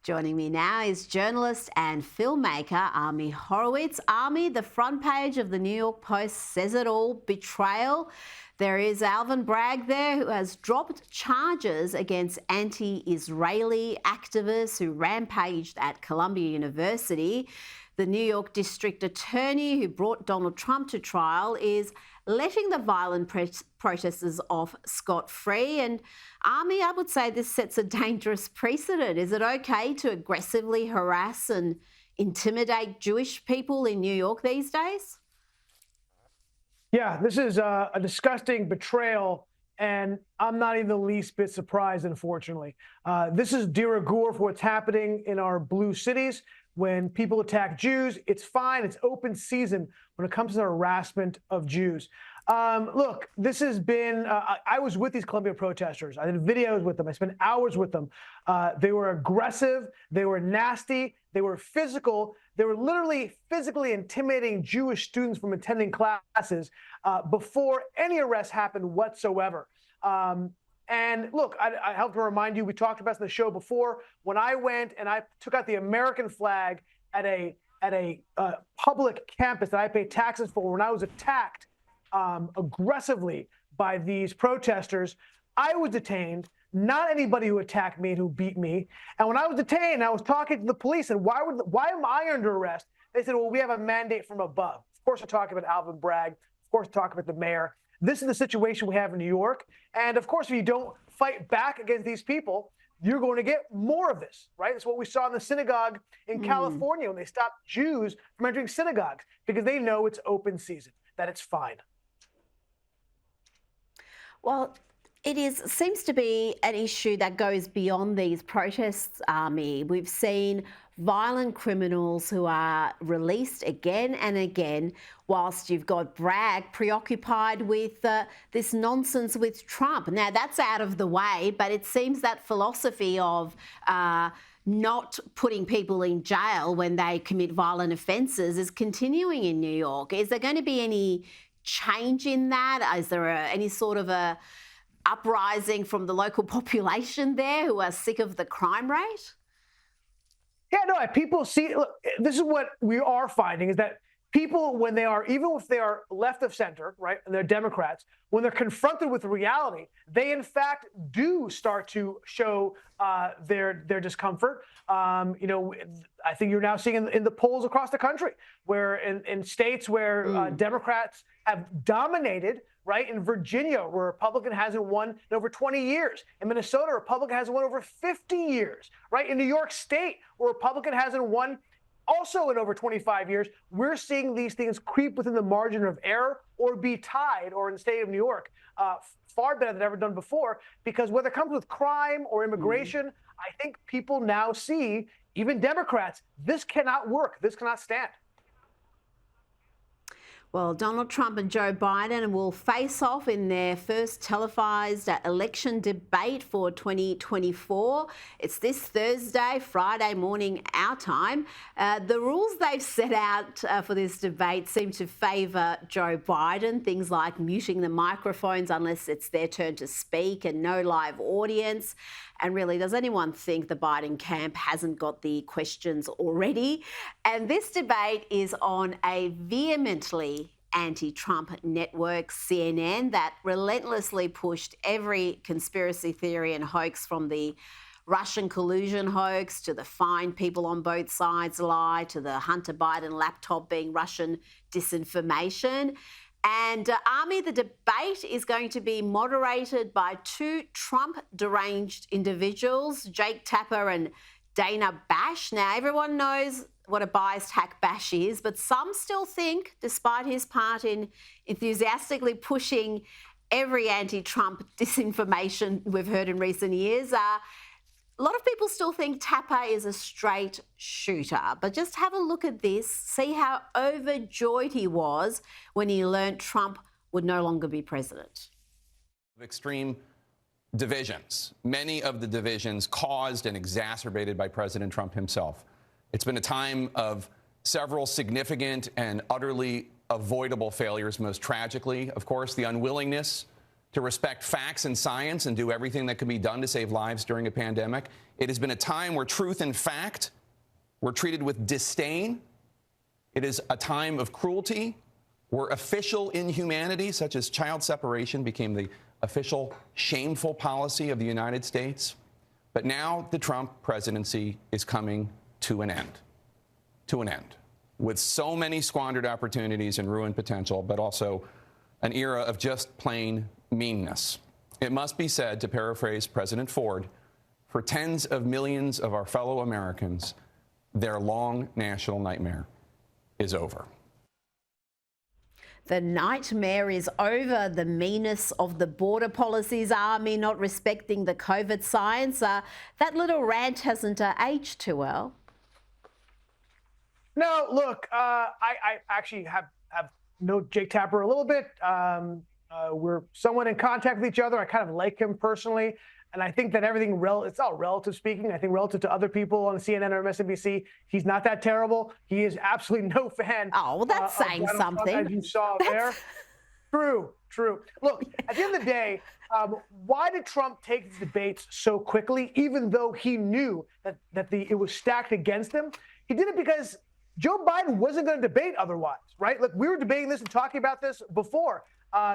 Joining me now is journalist and filmmaker Ami Horowitz. Ami, the front page of the New York Post says it all, betrayal. There is Alvin Bragg there who has dropped charges against anti-Israeli activists who rampaged at Columbia University. The New York District Attorney who brought Donald Trump to trial is letting the violent protesters off scot-free. And Ami, I would say this sets a dangerous precedent. Is it okay to aggressively harass and intimidate Jewish people in New York these days? Yeah, this is a disgusting betrayal, and I'm not even the least bit surprised, unfortunately. This is de rigueur for what's happening in our blue cities. When people attack Jews, it's fine. It's open season when it comes to the harassment of Jews. Look, this has been, I was with these Columbia protesters. I did videos with them. I spent hours with them. They were aggressive. They were nasty. They were physical. They were literally physically intimidating Jewish students from attending classes before any arrest happened whatsoever. And look, I have to remind you, we talked about this in the show before. When I went and I took out the American flag at a public campus that I paid taxes for, when I was attacked aggressively by these protesters, I was detained. Not anybody who attacked me and who beat me. And when I was detained, I was talking to the police. And why am I under arrest? They said, well, we have a mandate from above. Of course, we're talking about Alvin Bragg. Of course, we're talking about the mayor. This is the situation we have in New York. And of course, if you don't fight back against these people, you're going to get more of this, right? It's what we saw in the synagogue in California when they stopped Jews from entering synagogues because they know it's open season, that it's fine. Well, seems to be an issue that goes beyond these protests, Ami. We've seen violent criminals who are released again and again, whilst you've got Bragg preoccupied with this nonsense with Trump. Now, that's out of the way, but it seems that philosophy of not putting people in jail when they commit violent offences is continuing in New York. Is there going to be any change in that? Is there any sort of a uprising from the local population there who are sick of the crime rate? Yeah, no, people see, look, this is what we are finding is that people, when they are, even if they are left of center, right, and they're Democrats, when they're confronted with reality, they in fact do start to show their discomfort. You know, I think you're now seeing in the polls across the country, where in states where Democrats have dominated, right? In Virginia, where a Republican hasn't won in over 20 years. In Minnesota, a Republican hasn't won over 50 years, right? In New York State, where a Republican hasn't won also in over 25 years, we're seeing these things creep within the margin of error or be tied, or in the state of New York, far better than ever done before, because whether it comes with crime or immigration, I think people now see, even Democrats, this cannot work. This cannot stand. Well, Donald Trump and Joe Biden will face off in their first televised election debate for 2024. It's this Thursday, Friday morning, our time. The rules they've set out for this debate seem to favour Joe Biden, things like muting the microphones unless it's their turn to speak and no live audience. And really, does anyone think the Biden camp hasn't got the questions already? And this debate is on a vehemently anti-Trump network, CNN, that relentlessly pushed every conspiracy theory and hoax, from the Russian collusion hoax to the fine people on both sides lie to the Hunter Biden laptop being Russian disinformation. And Ami, the debate is going to be moderated by two Trump-deranged individuals, Jake Tapper and Dana Bash. Now, everyone knows what a biased hack Bash is, but some still think, despite his part in enthusiastically pushing every anti-Trump disinformation we've heard in recent years, a lot of people still think Tapper is a straight shooter. But just have a look at this, see how overjoyed he was when he learned Trump would no longer be president. Extreme divisions, many of the divisions caused and exacerbated by President Trump himself. It's been a time of several significant and utterly avoidable failures, most tragically, of course, the unwillingness to respect facts and science and do everything that can be done to save lives during a pandemic. It has been a time where truth and fact were treated with disdain. It is a time of cruelty where official inhumanity, such as child separation, became the official shameful policy of the United States. But now the Trump presidency is coming to an end. To an end. With so many squandered opportunities and ruined potential, but also an era of just plain meanness. It must be said, to paraphrase President Ford, for tens of millions of our fellow Americans, their long national nightmare is over. The nightmare is over. The meanness of the border policies, Ami not respecting the COVID science. That little rant hasn't aged too well. No, look, I actually have known Jake Tapper a little bit. We're somewhat in contact with each other. I kind of like him personally. And I think that everything, it's all relative speaking. I think relative to other people on CNN or MSNBC, he's not that terrible. He is absolutely no fan. Oh, well, that's saying something. As you saw there. True. Look, at the end of the day, why did Trump take these debates so quickly, even though he knew that it was stacked against him? He did it because Joe Biden wasn't going to debate otherwise, right? Look, we were debating this and talking about this before.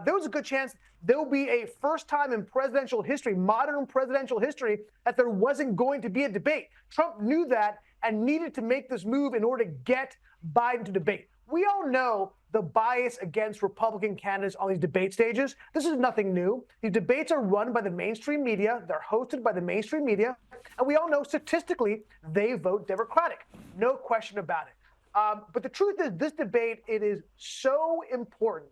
There was a good chance there will be a first time in presidential history, modern presidential history, that there wasn't going to be a debate. Trump knew that and needed to make this move in order to get Biden to debate. We all know the bias against Republican candidates on these debate stages. This is nothing new. These debates are run by the mainstream media. They're hosted by the mainstream media. And we all know statistically they vote Democratic. No question about it. But the truth is, this debate, it is so important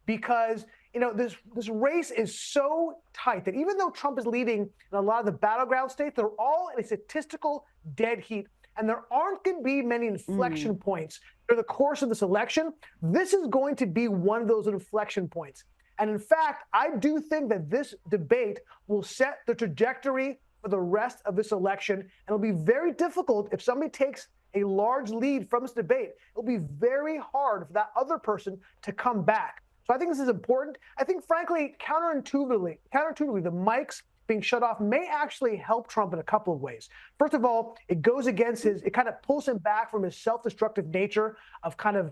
because, this race is so tight that even though Trump is leading in a lot of the battleground states, they're all in a statistical dead heat. And there aren't going to be many inflection points during the course of this election. This is going to be one of those inflection points. And in fact, I do think that this debate will set the trajectory for the rest of this election. And it'll be very difficult if somebody takes a large lead from this debate. It'll be very hard for that other person to come back. So I think this is important. I think, frankly, counterintuitively, the mics being shut off may actually help Trump in a couple of ways. First of all, it goes against it kind of pulls him back from his self-destructive nature of kind of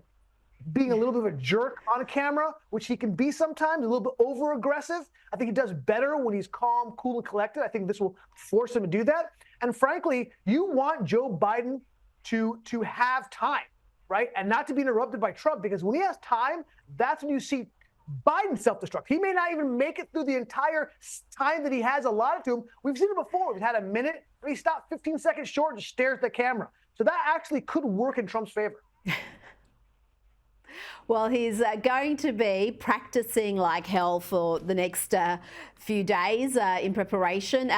being a little bit of a jerk on camera, which he can be sometimes, a little bit over-aggressive. I think he does better when he's calm, cool, and collected. I think this will force him to do that. And frankly, you want Joe Biden to have time, right? And not to be interrupted by Trump, because when he has time, that's when you see Biden self-destruct. He may not even make it through the entire time that he has allotted to him. We've seen it before. We've had a minute, and he stopped 15 seconds short and just stares at the camera. So that actually could work in Trump's favor. Well, he's going to be practicing like hell for the next few days in preparation.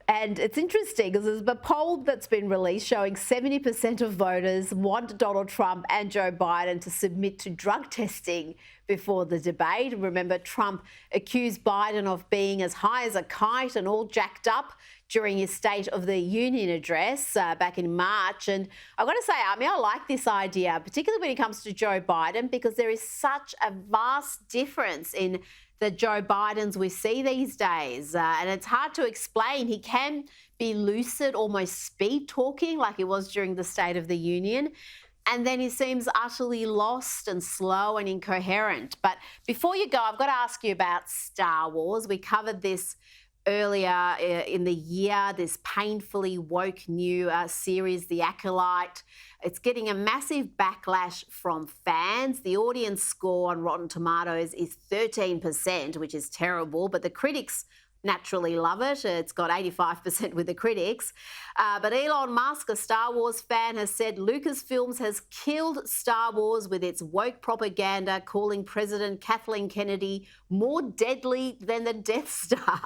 And it's interesting because there's a poll that's been released showing 70% of voters want Donald Trump and Joe Biden to submit to drug testing before the debate. Remember, Trump accused Biden of being as high as a kite and all jacked up during his State of the Union address back in March. And I've got to say, I like this idea, particularly when it comes to Joe Biden, because there is such a vast difference in the Joe Bidens we see these days. And it's hard to explain. He can be lucid, almost speed talking like he was during the State of the Union. And then he seems utterly lost and slow and incoherent. But before you go, I've got to ask you about Star Wars. We covered this earlier in the year, this painfully woke new series, The Acolyte. It's getting a massive backlash from fans. The audience score on Rotten Tomatoes is 13%, which is terrible, but the critics naturally love it. It's got 85% with the critics. But Elon Musk, a Star Wars fan, has said Lucasfilms has killed Star Wars with its woke propaganda, calling President Kathleen Kennedy more deadly than the Death Star.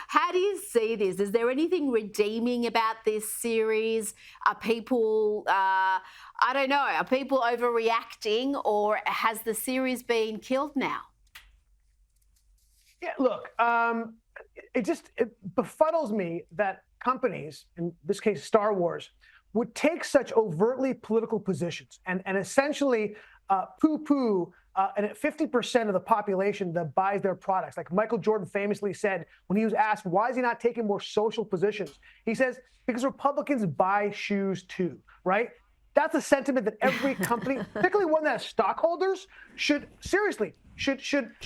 How do you see this? Is there anything redeeming about this series? Are people, are people overreacting, or has the series been killed now? Yeah, look, it befuddles me that companies, in this case Star Wars, would take such overtly political positions and essentially poo-poo and at 50% of the population that buys their products. Like Michael Jordan famously said when he was asked, why is he not taking more social positions? He says, because Republicans buy shoes too, right? That's a sentiment that every company, particularly one that has stockholders, should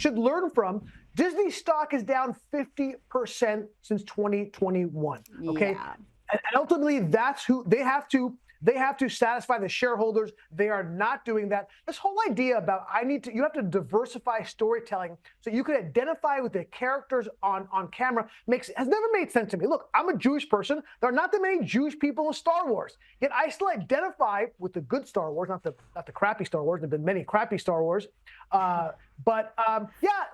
learn from. Disney stock is down 50% since 2021. Okay, Yeah. and ultimately that's who they have to satisfy the shareholders. They are not doing that. This whole idea about you have to diversify storytelling so you can identify with the characters on camera has never made sense to me. Look, I'm a Jewish person. There are not that many Jewish people in Star Wars, yet I still identify with the good Star Wars, not the crappy Star Wars. There've been many crappy Star Wars. Yeah,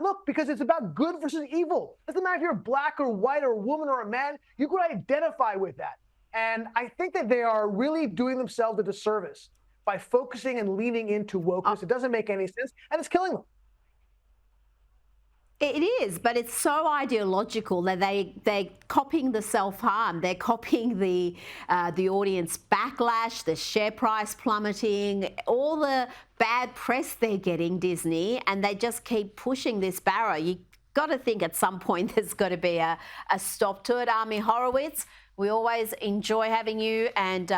look, because it's about good versus evil. It doesn't matter if you're black or white or a woman or a man. You can identify with that. And I think that they are really doing themselves a disservice by focusing and leaning into wokeness. It doesn't make any sense, and it's killing them. It is, but it's so ideological that they're copying the self-harm. They're copying the audience backlash, the share price plummeting, all the bad press they're getting, Disney, and they just keep pushing this barrow. You got to think at some point there's got to be a stop to it. Ami Horowitz, we always enjoy having you, and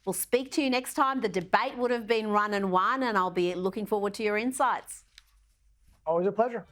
we'll speak to you next time. The debate would have been run and won, and I'll be looking forward to your insights. Always a pleasure.